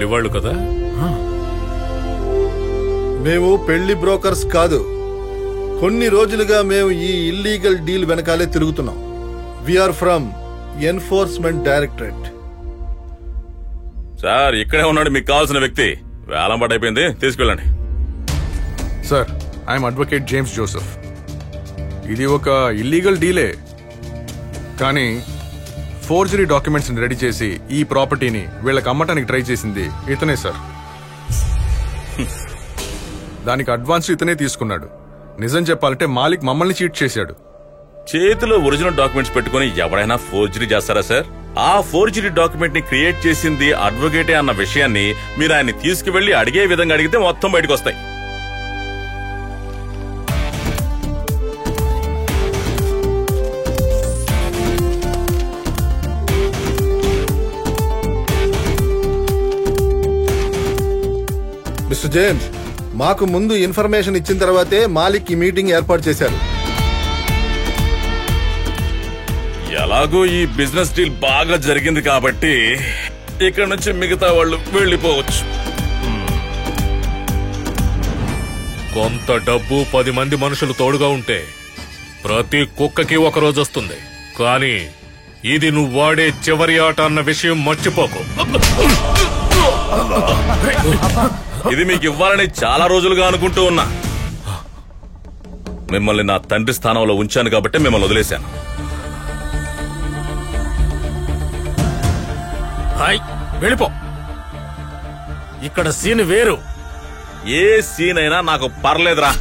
పెళ్లివాళ్ళు కదా? మేము పెళ్లి బ్రోకర్స్ కాదు. కొన్ని రోజులుగా మేము ఈ ఇల్లీగల్ డీల్ వెనకాలే తిరుగుతున్నాం. We're from enforcement directorate. Sir ఇక్కడే ఉన్నాడు మీకు కావాల్సిన వ్యక్తి. వేలం పడైపోయింది, తీసుకెళ్ళండి. Sir, I'm advocate James Joseph. ఇది ఒక ఇల్లీగల్ డీలే, కానీ ఫోర్జరీ డాక్యుమెంట్స్ రెడీ చేసి ఈ ప్రాపర్టీని వీళ్ళకి అమ్మటానికి ట్రై చేసింది ఇతనే సార్. దానికి అడ్వాన్స్ ఇతనే తీసుకున్నాడు. నిజం చెప్పాలంటే మాలిక్ మమ్మల్ని చీట్ చేశాడు. చేతిలో ఒరిజినల్ డాక్యుమెంట్స్ పెట్టుకుని ఎవరైనా ఫోర్జరీ చేస్తారా సార్? ఆ ఫోర్జరీ డాక్యుమెంట్ ని క్రియేట్ చేసింది అడ్వకేటే అన్న విషయాన్ని మీరు ఆయన్ని తీసుకువెళ్లి అడిగే విధంగా అడిగితే మొత్తం బయటకు వస్తాయి. మిస్టర్ జేమ్స్, మాకు ముందు ఇన్ఫర్మేషన్ ఇచ్చిన తర్వాతే మాలిక్ ఈ మీటింగ్ ఏర్పాటు చేశారు. ఎలాగో ఈ బిజినెస్ డీల్ బాగా జరిగింది కాబట్టి ఇక్కడ నుంచి మిగతా వాళ్ళు వెళ్లిపోవచ్చు. కొంత డబ్బు 10 మంది మనుషులు తోడుగా ఉంటే ప్రతి కుక్కకి ఒక రోజు వస్తుంది. కానీ ఇది నువ్వు వాడే చివరి ఆట అన్న విషయం మర్చిపోకు. ఇది మీకు ఇవ్వాలని చాలా రోజులుగా అనుకుంటూ ఉన్నా. మిమ్మల్ని నా తండ్రి స్థానంలో ఉంచాను కాబట్టి మిమ్మల్ని వదిలేశాను. వెళ్ళిపో. ఇక్కడ సీన్ వేరు. ఏ సీన్ అయినా నాకు పర్లేదురా.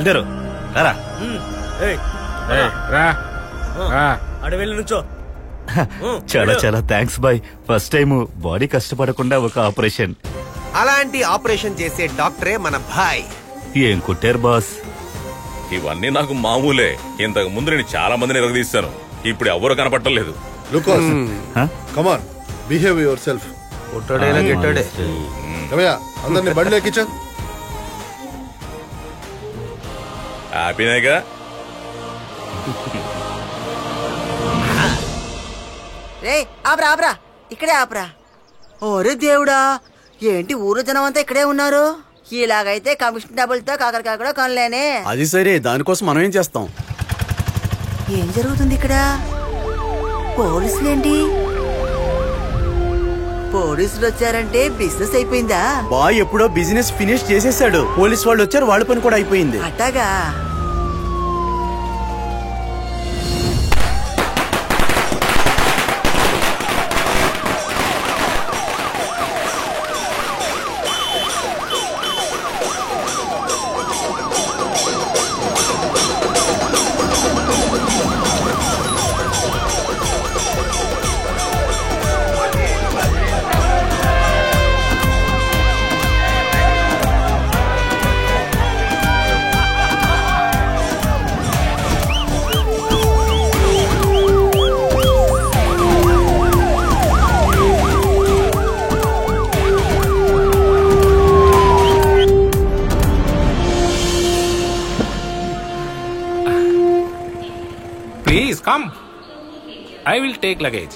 బయలుదేరు రారా. అడవి నుంచో. చాలా చాలా thanks boy. First time body కష్టపడకుండా ఒక ఆపరేషన్. అలాంటి ఆపరేషన్ చేసే డాక్టరే మన భాయ్. ఏం కుట్టారు బాస్? ఇవన్నీ నాకు మామూలే. ఇంతకు ముందు నేను చాలా మందిని ఎరగదీశాను, ఇప్పుడు ఎవరు కనపట్టలేదు. Lucas, come on, behave yourself. కొట్టాడేలా గిట్టాడే. రమయ్య, అందరినీ బండి ఎక్కించా. హ్యాపీనేగా? రే ఆపరా ఆపరా, ఇక్కడే ఆపరా. ఓరే దేవుడా, ఏంటి ఊరు జనం అంతా ఇక్కడే ఉన్నారు? ఇలాగైతే కమిషన్ డబ్బులతో కాకరకాయ కూడా కొనలేనే. అది సరే, దానికోసం మనం ఏం చేస్తాం? ఏం జరుగుతుంది ఇక్కడ? పోలీసులేంటి? పోలీసులు వచ్చారంటే బిజినెస్ అయిపోయిందా? బాయ్ ఎప్పుడో బిజినెస్ ఫినిష్ చేసేసాడు. పోలీస్ వాళ్ళు వచ్చారు, వాళ్ళ పని కూడా అయిపోయింది. అట్టగా Please come. I will take luggage.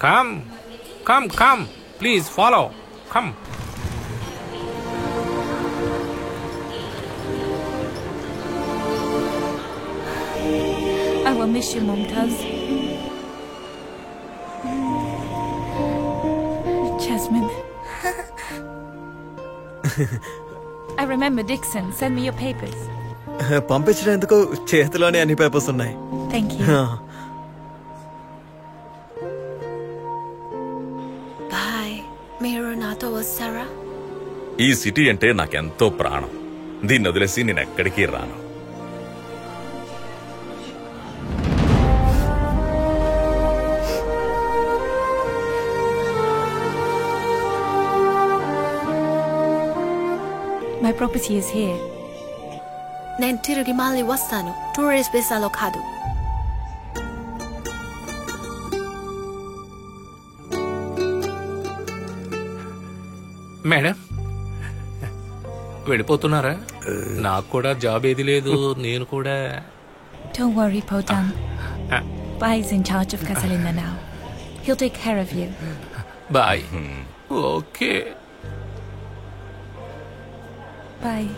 Come, come, come. Please follow. Come. I will miss you, Mumtaz. Jasmine. I remember Dixon. Send me your papers. పంపించడానికి చేతిలోనే అన్ని పేపర్స్ ఉన్నాయి. Thank you. Bye. మీరు నాతో వస్తారా? ఈ సిటీ అంటే నాకెంతో ప్రాణం. దీన్ని వదిలేసి నేను ఎక్కడికి రాను. My property is here. నేను తిరిగి మళ్ళీ వస్తాను. టూరిస్ట్ వీసాలో కాదు. మేడం, వెళ్ళిపోతున్నారా? నాకు కూడా జాబ్ ఏది లేదు. నేను కూడా. Don't worry, Podang. Bai is in charge of Casalinda now. He'll take care of you. Bye. Okay. Bye.